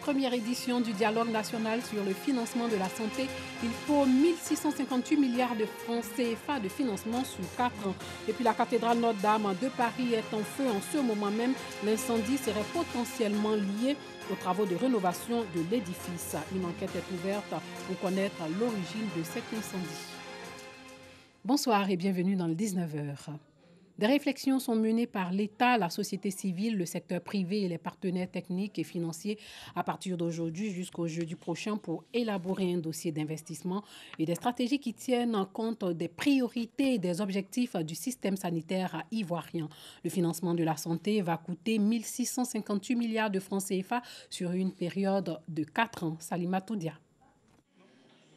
première édition du dialogue national sur le financement de la santé. Il faut 1658 milliards de francs CFA de financement sur 4 ans. Et puis la cathédrale Notre-Dame de Paris est en feu en ce moment même. L'incendie serait potentiellement lié aux travaux de rénovation de l'édifice. Une enquête est ouverte pour connaître l'origine de cet incendie. Bonsoir et bienvenue dans le 19h. Des réflexions sont menées par l'État, la société civile, le secteur privé et les partenaires techniques et financiers à partir d'aujourd'hui jusqu'au jeudi prochain pour élaborer un dossier d'investissement et des stratégies qui tiennent compte des priorités et des objectifs du système sanitaire ivoirien. Le financement de la santé va coûter 1658 milliards de francs CFA sur une période de 4 ans. Salima Toudia.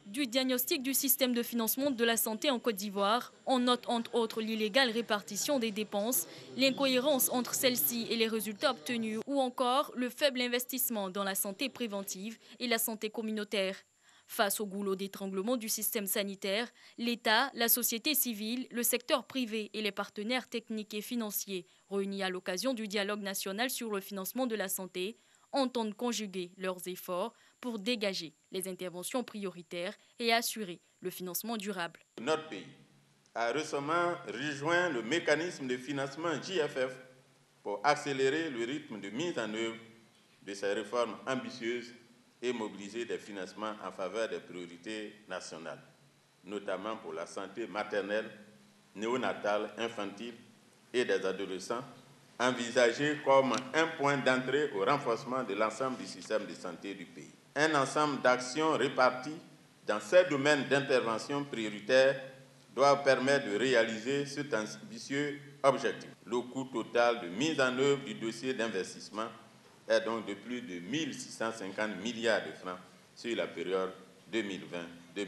Du diagnostic du système de financement de la santé en Côte d'Ivoire, on note entre autres l'illégale répartition des dépenses, l'incohérence entre celles-ci et les résultats obtenus ou encore le faible investissement dans la santé préventive et la santé communautaire. Face au goulot d'étranglement du système sanitaire, l'État, la société civile, le secteur privé et les partenaires techniques et financiers réunis à l'occasion du dialogue national sur le financement de la santé entendent conjuguer leurs efforts pour dégager les interventions prioritaires et assurer le financement durable. Notre pays a récemment rejoint le mécanisme de financement JFF pour accélérer le rythme de mise en œuvre de ces réformes ambitieuses et mobiliser des financements en faveur des priorités nationales, notamment pour la santé maternelle, néonatale, infantile et des adolescents, envisagé comme un point d'entrée au renforcement de l'ensemble du système de santé du pays. Un ensemble d'actions réparties dans ces domaines d'intervention prioritaires doit permettre de réaliser cet ambitieux objectif. Le coût total de mise en œuvre du dossier d'investissement est donc de plus de 1650 milliards de francs sur la période 2020-2024.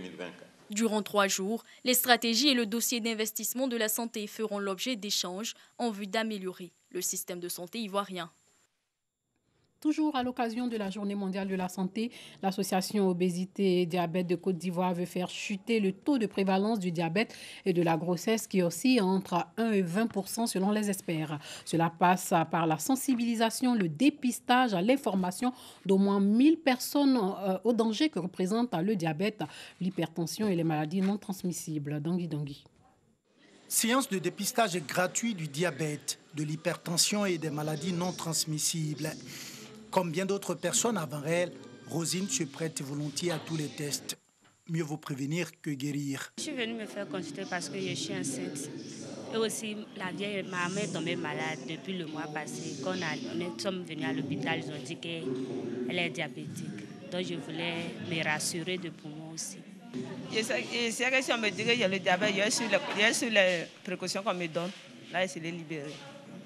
Durant 3 jours, les stratégies et le dossier d'investissement de la santé feront l'objet d'échanges en vue d'améliorer le système de santé ivoirien. Toujours à l'occasion de la Journée mondiale de la santé, l'association Obésité et Diabète de Côte d'Ivoire veut faire chuter le taux de prévalence du diabète et de la grossesse qui oscille entre 1 et 20% selon les experts. Cela passe par la sensibilisation, le dépistage, l'information d'au moins 1000 personnes au danger que représentent le diabète, l'hypertension et les maladies non transmissibles. Dangui. Séance de dépistage gratuit du diabète, de l'hypertension et des maladies non transmissibles. Comme bien d'autres personnes avant elle, Rosine se prête volontiers à tous les tests. Mieux vaut prévenir que guérir. Je suis venue me faire consulter parce que je suis enceinte. Et aussi, ma mère est tombée malade depuis le mois passé. Quand nous sommes venus à l'hôpital, ils ont dit qu'elle est diabétique. Donc je voulais me rassurer de pour moi aussi. Je sais que si on me dit que j'ai le diabète, je suis les précautions qu'on me donne. Là, je suis libérée.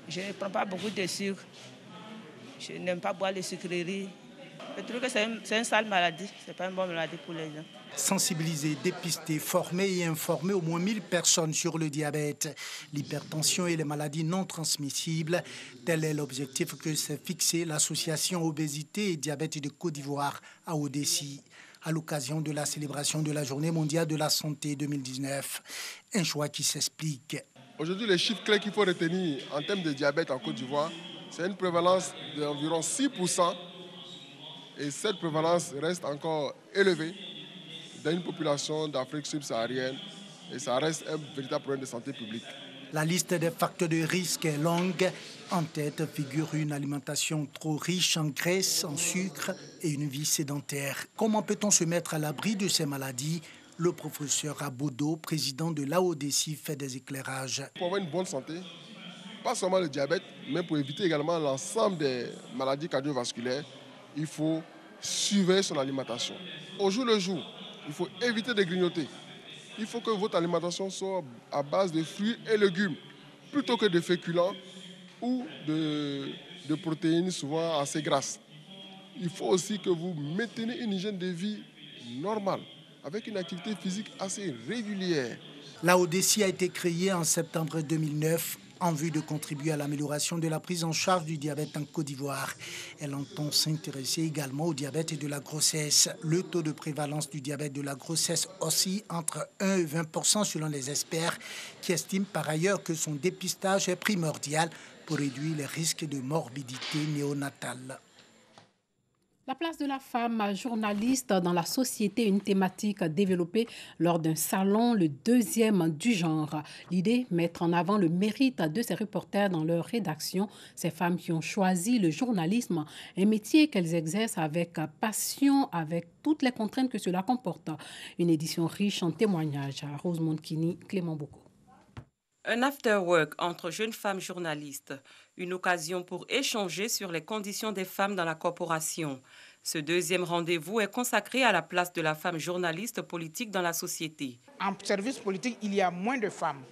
Je ne prends pas beaucoup de sucre. Je n'aime pas boire les sucreries. Je trouve que c'est une sale maladie. Ce n'est pas une bonne maladie pour les gens. Sensibiliser, dépister, former et informer au moins 1000 personnes sur le diabète, l'hypertension et les maladies non transmissibles. Tel est l'objectif que s'est fixé l'association Obésité et Diabète de Côte d'Ivoire à Odessi, à l'occasion de la célébration de la Journée mondiale de la santé 2019. Un choix qui s'explique. Aujourd'hui, les chiffres clés qu'il faut retenir en termes de diabète en Côte d'Ivoire, c'est une prévalence d'environ 6%. Et cette prévalence reste encore élevée dans une population d'Afrique subsaharienne. Et ça reste un véritable problème de santé publique. La liste des facteurs de risque est longue. En tête figure une alimentation trop riche en graisse, en sucre et une vie sédentaire. Comment peut-on se mettre à l'abri de ces maladies ? Le professeur Abodo, président de l'AODESI, fait des éclairages. Pour avoir une bonne santé, pas seulement le diabète, mais pour éviter également l'ensemble des maladies cardiovasculaires, il faut surveiller son alimentation. Au jour le jour, il faut éviter de grignoter. Il faut que votre alimentation soit à base de fruits et légumes, plutôt que de féculents ou de protéines souvent assez grasses. Il faut aussi que vous mainteniez une hygiène de vie normale, avec une activité physique assez régulière. La ODESI a été créée en septembre 2009 en vue de contribuer à l'amélioration de la prise en charge du diabète en Côte d'Ivoire. Elle entend s'intéresser également au diabète et de la grossesse. Le taux de prévalence du diabète de la grossesse oscille entre 1 et 20% selon les experts, qui estiment par ailleurs que son dépistage est primordial pour réduire les risques de morbidité néonatale. La place de la femme journaliste dans la société, une thématique développée lors d'un salon, le 2e du genre. L'idée, mettre en avant le mérite de ces reporters dans leur rédaction, ces femmes qui ont choisi le journalisme, un métier qu'elles exercent avec passion, avec toutes les contraintes que cela comporte. Une édition riche en témoignages. Rosemonde Kini, Clément Boko. Un after-work entre jeunes femmes journalistes, une occasion pour échanger sur les conditions des femmes dans la corporation. Ce 2e rendez-vous est consacré à la place de la femme journaliste politique dans la société. En service politique, il y a moins de femmes.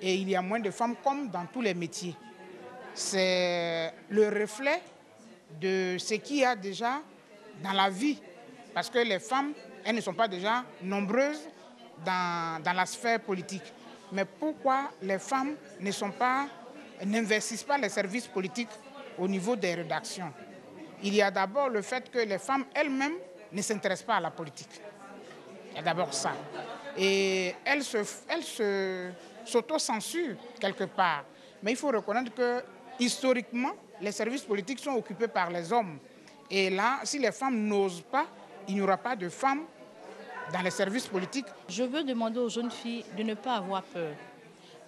Et il y a moins de femmes comme dans tous les métiers. C'est le reflet de ce qu'il y a déjà dans la vie. Parce que les femmes, elles ne sont pas déjà nombreuses dans la sphère politique. Mais pourquoi les femmes n'investissent pas les services politiques au niveau des rédactions? Il y a d'abord le fait que les femmes elles-mêmes ne s'intéressent pas à la politique. Il y a d'abord ça. Et elles s'auto-censurent quelque part. Mais il faut reconnaître que historiquement, les services politiques sont occupés par les hommes. Et là, si les femmes n'osent pas, il n'y aura pas de femmes dans les services politiques. Je veux demander aux jeunes filles de ne pas avoir peur.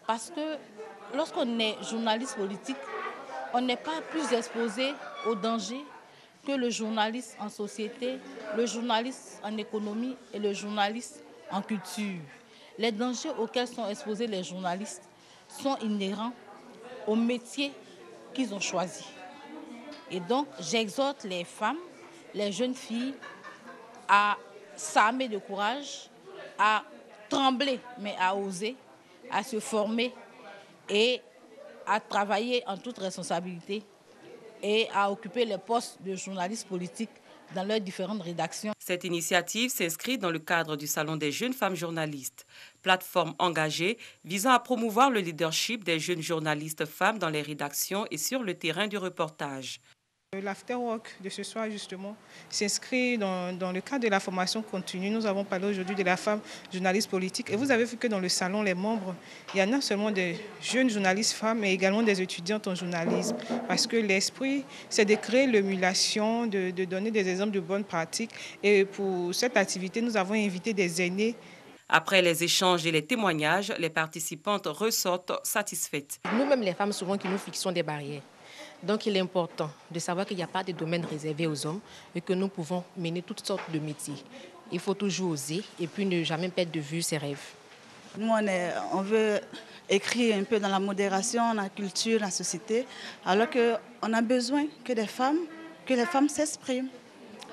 Parce que lorsqu'on est journaliste politique, on n'est pas plus exposé aux dangers que le journaliste en société, le journaliste en économie et le journaliste en culture. Les dangers auxquels sont exposés les journalistes sont inhérents au métier qu'ils ont choisi. Et donc, j'exhorte les femmes, les jeunes filles à s'armer de courage, à trembler, mais à oser, à se former et à travailler en toute responsabilité et à occuper les postes de journalistes politiques dans leurs différentes rédactions. Cette initiative s'inscrit dans le cadre du Salon des jeunes femmes journalistes, plateforme engagée visant à promouvoir le leadership des jeunes journalistes femmes dans les rédactions et sur le terrain du reportage. L'afterwork de ce soir, justement, s'inscrit dans le cadre de la formation continue. Nous avons parlé aujourd'hui de la femme journaliste politique. Et vous avez vu que dans le salon, les membres, il y en a seulement des jeunes journalistes femmes, mais également des étudiantes en journalisme. Parce que l'esprit, c'est de créer l'émulation, de donner des exemples de bonnes pratiques. Et pour cette activité, nous avons invité des aînés. Après les échanges et les témoignages, les participantes ressortent satisfaites. Nous-mêmes, les femmes, souvent, qui nous fixons des barrières. Donc, il est important de savoir qu'il n'y a pas de domaine réservé aux hommes et que nous pouvons mener toutes sortes de métiers. Il faut toujours oser et puis ne jamais perdre de vue ses rêves. Nous, on veut écrire un peu dans la modération, dans la culture, dans la société, alors qu'on a besoin que les femmes s'expriment.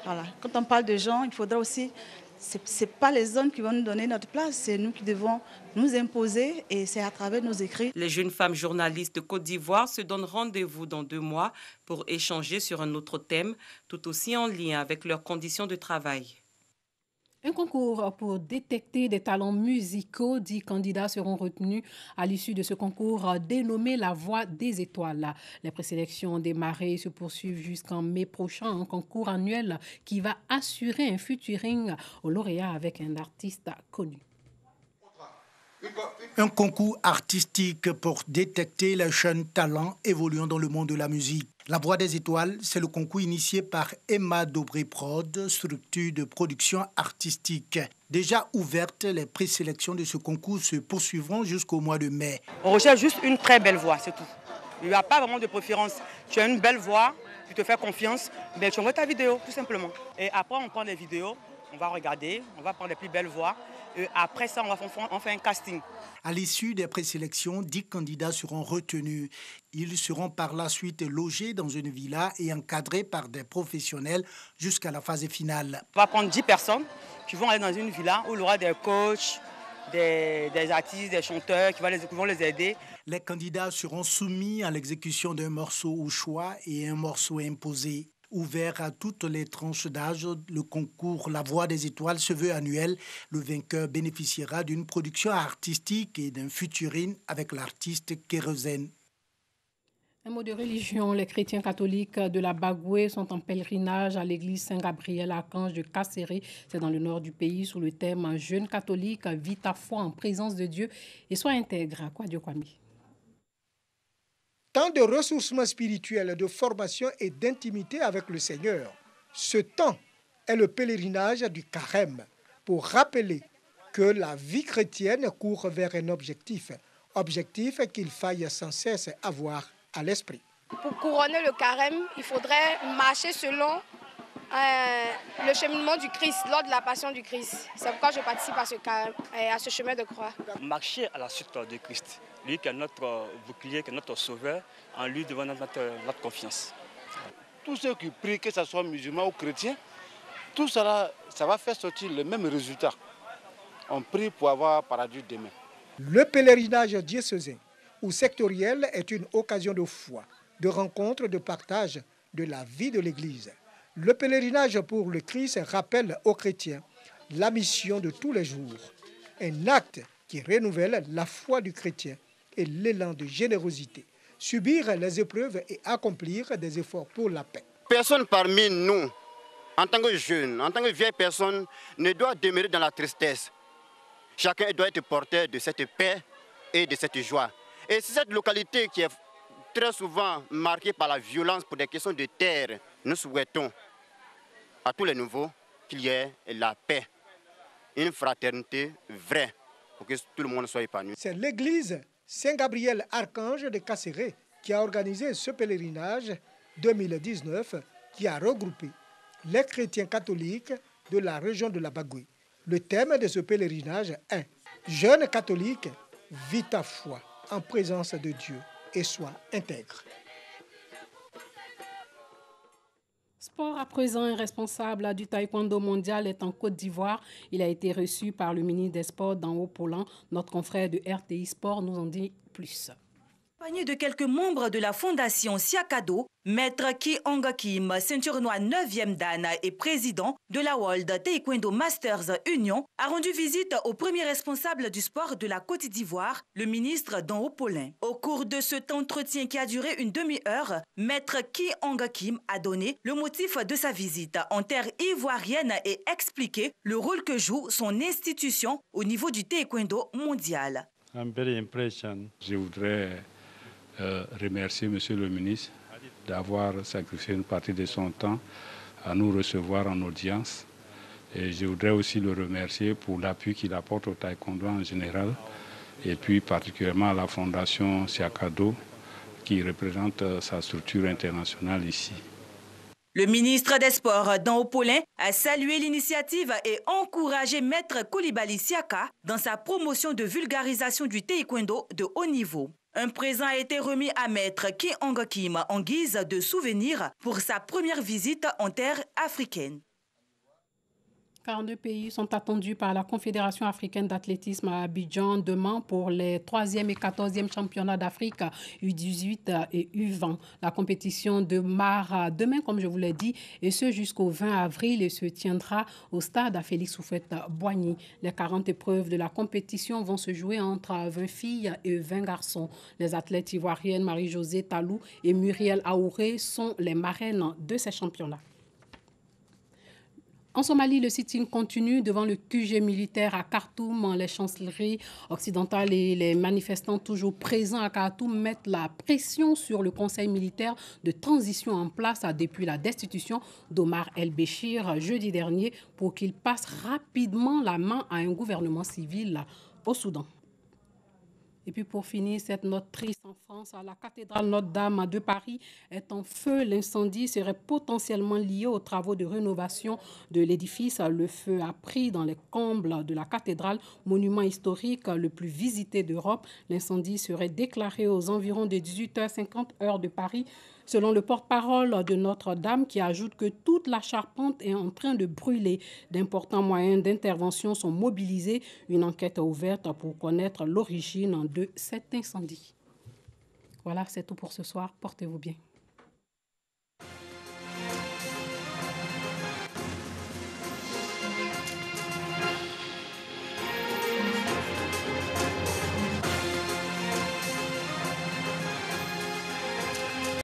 Voilà. Quand on parle de genre, il faudra aussi... Ce n'est pas les hommes qui vont nous donner notre place, c'est nous qui devons nous imposer et c'est à travers nos écrits. Les jeunes femmes journalistes de Côte d'Ivoire se donnent rendez-vous dans 2 mois pour échanger sur un autre thème, tout aussi en lien avec leurs conditions de travail. Un concours pour détecter des talents musicaux. 10 candidats seront retenus à l'issue de ce concours dénommé La Voix des Étoiles. Les présélections ont démarré et se poursuivent jusqu'en mai prochain. Un concours annuel qui va assurer un featuring aux lauréats avec un artiste connu. Un concours artistique pour détecter les jeunes talents évoluant dans le monde de la musique. La Voix des Étoiles, c'est le concours initié par Emma Dobré-Prod, structure de production artistique. Déjà ouvertes, les présélections de ce concours se poursuivront jusqu'au mois de mai. On recherche juste une très belle voix, c'est tout. Il n'y a pas vraiment de préférence. Tu as une belle voix, tu te fais confiance, mais tu envoies ta vidéo, tout simplement. Et après, on prend les vidéos, on va regarder, on va prendre les plus belles voix. Et après ça, on fait un casting. À l'issue des présélections, 10 candidats seront retenus. Ils seront par la suite logés dans une villa et encadrés par des professionnels jusqu'à la phase finale. On va prendre 10 personnes qui vont aller dans une villa où il y aura des coachs, des artistes, des chanteurs qui vont les aider. Les candidats seront soumis à l'exécution d'un morceau au choix et un morceau imposé. Ouvert à toutes les tranches d'âge, le concours La Voix des Étoiles se veut annuel. Le vainqueur bénéficiera d'une production artistique et d'un featuring avec l'artiste Kérosène. Un mot de religion. Les chrétiens catholiques de la Bagoué sont en pèlerinage à l'église Saint-Gabriel-Archange de Kasséré. C'est dans le nord du pays, sous le thème « Jeune catholique, vis ta foi en présence de Dieu et sois intègre ». Kwadio Kwami. Temps de ressourcement spirituel, de formation et d'intimité avec le Seigneur. Ce temps est le pèlerinage du carême pour rappeler que la vie chrétienne court vers un objectif qu'il faille sans cesse avoir à l'esprit. Pour couronner le carême, il faudrait marcher selon le cheminement du Christ, lors de la passion du Christ. C'est pourquoi je participe à ce carême, à ce chemin de croix. Marcher à la suite de Christ, lui qui est notre bouclier, qui est notre sauveur, en lui devant notre confiance. Tous ceux qui prient, que ce soit musulmans ou chrétiens, tout cela, ça va faire sortir le même résultat. On prie pour avoir paradis demain. Le pèlerinage diocésain ou sectoriel est une occasion de foi, de rencontre, de partage de la vie de l'Église. Le pèlerinage pour le Christ rappelle aux chrétiens la mission de tous les jours, un acte qui renouvelle la foi du chrétien et l'élan de générosité, subir les épreuves et accomplir des efforts pour la paix. Personne parmi nous, en tant que jeune, en tant que vieille personne, ne doit demeurer dans la tristesse. Chacun doit être porteur de cette paix et de cette joie. Et c'est cette localité qui est très souvent marquée par la violence pour des questions de terre. Nous souhaitons à tous les nouveaux qu'il y ait la paix, une fraternité vraie pour que tout le monde soit épanoui. C'est l'église Saint-Gabriel Archange de Kasséré qui a organisé ce pèlerinage 2019 qui a regroupé les chrétiens catholiques de la région de la Bagoué. Le thème de ce pèlerinage est « Jeune catholique, vis ta foi en présence de Dieu et sois intègre ». Sport à présent, un responsable du taekwondo mondial est en Côte d'Ivoire. Il a été reçu par le ministre des Sports dans Haut-Polan. Notre confrère de RTI Sport nous en dit plus. Accompagné de quelques membres de la fondation Siakado, Maître Ki Hong Kim, ceinture noire 9e dan et président de la World Taekwondo Masters Union, a rendu visite au premier responsable du sport de la Côte d'Ivoire, le ministre Dan Haut-Polin. Au cours de cet entretien qui a duré une demi-heure, Maître Ki Hong Kim a donné le motif de sa visite en terre ivoirienne et expliqué le rôle que joue son institution au niveau du taekwondo mondial. I'm very impressed. Je voudrais remercier Monsieur le ministre d'avoir sacrifié une partie de son temps à nous recevoir en audience. Et je voudrais aussi le remercier pour l'appui qu'il apporte au taekwondo en général et puis particulièrement à la fondation Siakado qui représente sa structure internationale ici. Le ministre des Sports, Dan Haut-Polin, a salué l'initiative et encouragé Maître Coulibaly Siaka dans sa promotion de vulgarisation du taekwondo de haut niveau. Un présent a été remis à Maître Ki Hong Kim en guise de souvenir pour sa première visite en terre africaine. 42 pays sont attendus par la Confédération africaine d'athlétisme à Abidjan demain pour les 3e et 14e championnats d'Afrique U18 et U20. La compétition démarre demain, comme je vous l'ai dit, et ce jusqu'au 20 avril et se tiendra au stade Félix Houphouët-Boigny. Les 40 épreuves de la compétition vont se jouer entre 20 filles et 20 garçons. Les athlètes ivoiriennes Marie-Josée Talou et Muriel Aouré sont les marraines de ces championnats. En Somalie, le sit-in continue devant le QG militaire à Khartoum. Les chancelleries occidentales et les manifestants toujours présents à Khartoum mettent la pression sur le conseil militaire de transition en place depuis la destitution d'Omar el-Béchir jeudi dernier pour qu'il passe rapidement la main à un gouvernement civil au Soudan. Et puis pour finir, cette note triste en France, à la cathédrale Notre-Dame de Paris est en feu. L'incendie serait potentiellement lié aux travaux de rénovation de l'édifice. Le feu a pris dans les combles de la cathédrale, monument historique le plus visité d'Europe. L'incendie serait déclaré aux environs de 18h50 heure de Paris. Selon le porte-parole de Notre-Dame qui ajoute que toute la charpente est en train de brûler. D'importants moyens d'intervention sont mobilisés. Une enquête est ouverte pour connaître l'origine de cet incendie. Voilà, c'est tout pour ce soir. Portez-vous bien.